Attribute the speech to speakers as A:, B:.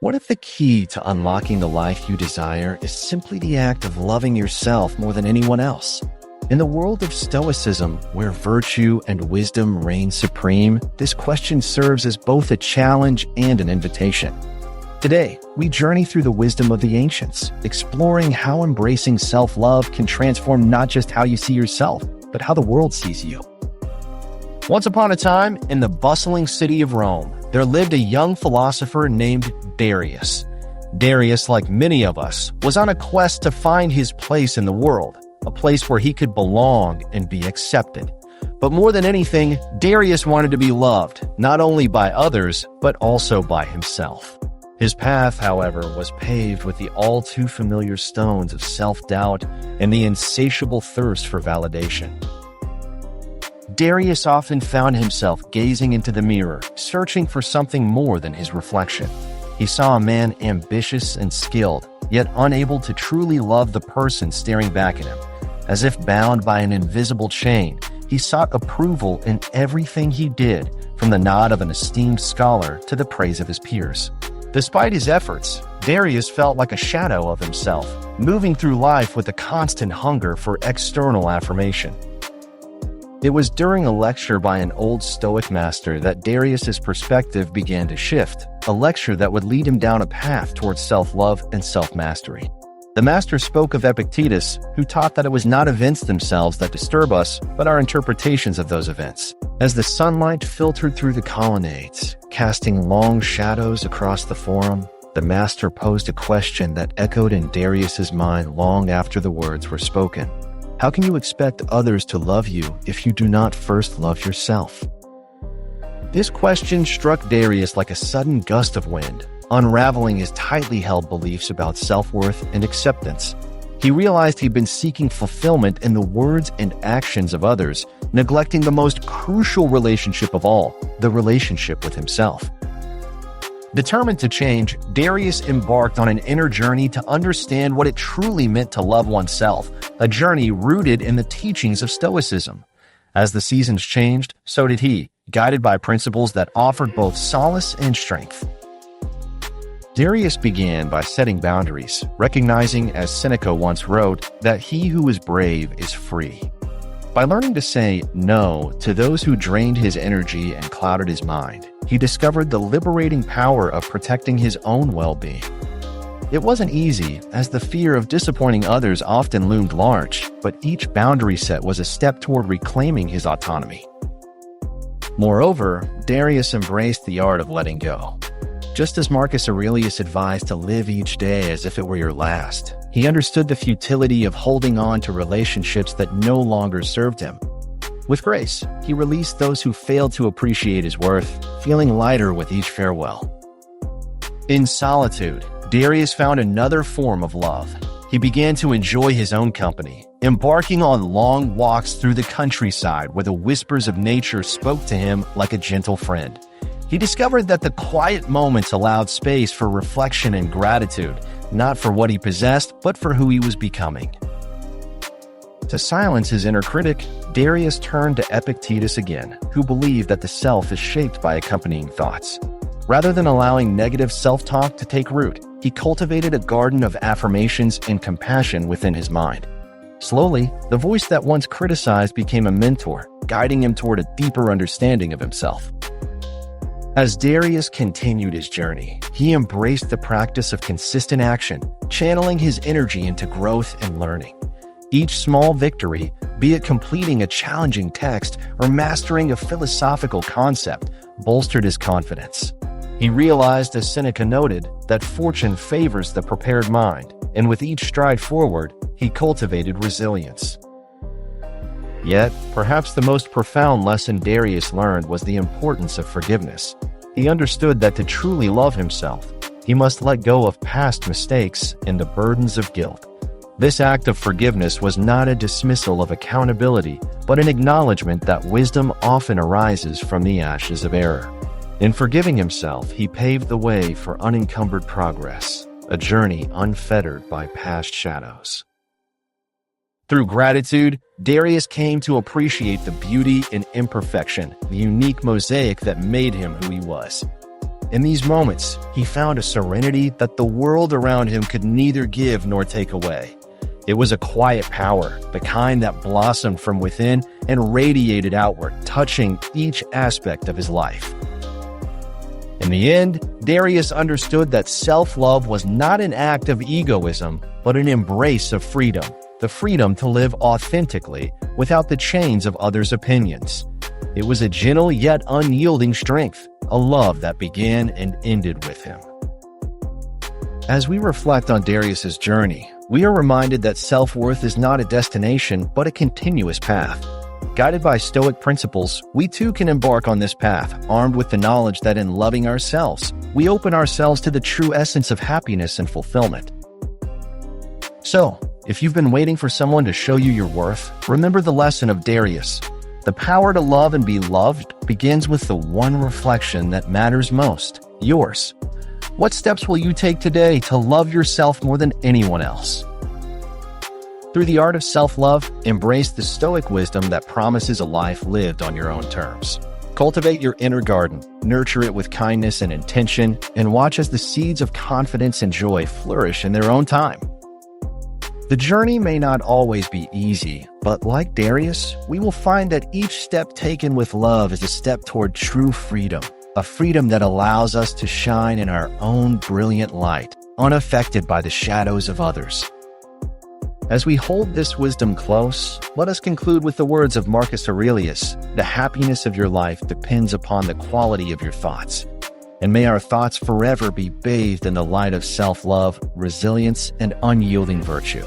A: What if the key to unlocking the life you desire is simply the act of loving yourself more than anyone else? In the world of Stoicism, where virtue and wisdom reign supreme, this question serves as both a challenge and an invitation. Today, we journey through the wisdom of the ancients, exploring how embracing self-love can transform not just how you see yourself, but how the world sees you. Once upon a time, in the bustling city of Rome, there lived a young philosopher named Darius. Darius, like many of us, was on a quest to find his place in the world, a place where he could belong and be accepted. But more than anything, Darius wanted to be loved, not only by others, but also by himself. His path, however, was paved with the all-too-familiar stones of self-doubt and the insatiable thirst for validation. Darius often found himself gazing into the mirror, searching for something more than his reflection. He saw a man ambitious and skilled, yet unable to truly love the person staring back at him. As if bound by an invisible chain, he sought approval in everything he did, from the nod of an esteemed scholar to the praise of his peers. Despite his efforts, Darius felt like a shadow of himself, moving through life with a constant hunger for external affirmation. It was during a lecture by an old Stoic master that Darius's perspective began to shift, a lecture that would lead him down a path towards self-love and self-mastery. The master spoke of Epictetus, who taught that it was not events themselves that disturb us, but our interpretations of those events. As the sunlight filtered through the colonnades, casting long shadows across the forum, the master posed a question that echoed in Darius's mind long after the words were spoken. How can you expect others to love you if you do not first love yourself? This question struck Darius like a sudden gust of wind, unraveling his tightly held beliefs about self-worth and acceptance. He realized he'd been seeking fulfillment in the words and actions of others, neglecting the most crucial relationship of all, the relationship with himself. Determined to change, Darius embarked on an inner journey to understand what it truly meant to love oneself, a journey rooted in the teachings of Stoicism. As the seasons changed, so did he, guided by principles that offered both solace and strength. Darius began by setting boundaries, recognizing, as Seneca once wrote, that he who is brave is free. By learning to say no to those who drained his energy and clouded his mind, he discovered the liberating power of protecting his own well-being. It wasn't easy, as the fear of disappointing others often loomed large, but each boundary set was a step toward reclaiming his autonomy. Moreover, Darius embraced the art of letting go. Just as Marcus Aurelius advised to live each day as if it were your last, he understood the futility of holding on to relationships that no longer served him. With grace, he released those who failed to appreciate his worth, feeling lighter with each farewell. In solitude, Darius found another form of love. He began to enjoy his own company, embarking on long walks through the countryside where the whispers of nature spoke to him like a gentle friend. He discovered that the quiet moments allowed space for reflection and gratitude, not for what he possessed, but for who he was becoming. To silence his inner critic, Darius turned to Epictetus again, who believed that the self is shaped by accompanying thoughts. Rather than allowing negative self-talk to take root, he cultivated a garden of affirmations and compassion within his mind. Slowly, the voice that once criticized became a mentor, guiding him toward a deeper understanding of himself. As Darius continued his journey, he embraced the practice of consistent action, channeling his energy into growth and learning. Each small victory, be it completing a challenging text or mastering a philosophical concept, bolstered his confidence. He realized, as Seneca noted, that fortune favors the prepared mind, and with each stride forward, he cultivated resilience. Yet, perhaps the most profound lesson Darius learned was the importance of forgiveness. He understood that to truly love himself, he must let go of past mistakes and the burdens of guilt. This act of forgiveness was not a dismissal of accountability, but an acknowledgement that wisdom often arises from the ashes of error. In forgiving himself, he paved the way for unencumbered progress, a journey unfettered by past shadows. Through gratitude, Darius came to appreciate the beauty in imperfection, the unique mosaic that made him who he was. In these moments, he found a serenity that the world around him could neither give nor take away. It was a quiet power, the kind that blossomed from within and radiated outward, touching each aspect of his life. In the end, Darius understood that self-love was not an act of egoism, but an embrace of freedom, the freedom to live authentically without the chains of others' opinions. It was a gentle yet unyielding strength, a love that began and ended with him. As we reflect on Darius's journey, we are reminded that self-worth is not a destination, but a continuous path. Guided by Stoic principles, we too can embark on this path, armed with the knowledge that in loving ourselves, we open ourselves to the true essence of happiness and fulfillment. So, if you've been waiting for someone to show you your worth, remember the lesson of Darius. The power to love and be loved begins with the one reflection that matters most, yours. What steps will you take today to love yourself more than anyone else? Through the art of self-love, embrace the Stoic wisdom that promises a life lived on your own terms. Cultivate your inner garden, nurture it with kindness and intention, and watch as the seeds of confidence and joy flourish in their own time. The journey may not always be easy, but like Darius, we will find that each step taken with love is a step toward true freedom, a freedom that allows us to shine in our own brilliant light, unaffected by the shadows of others. As we hold this wisdom close, let us conclude with the words of Marcus Aurelius: "The happiness of your life depends upon the quality of your thoughts." And may our thoughts forever be bathed in the light of self-love, resilience, and unyielding virtue.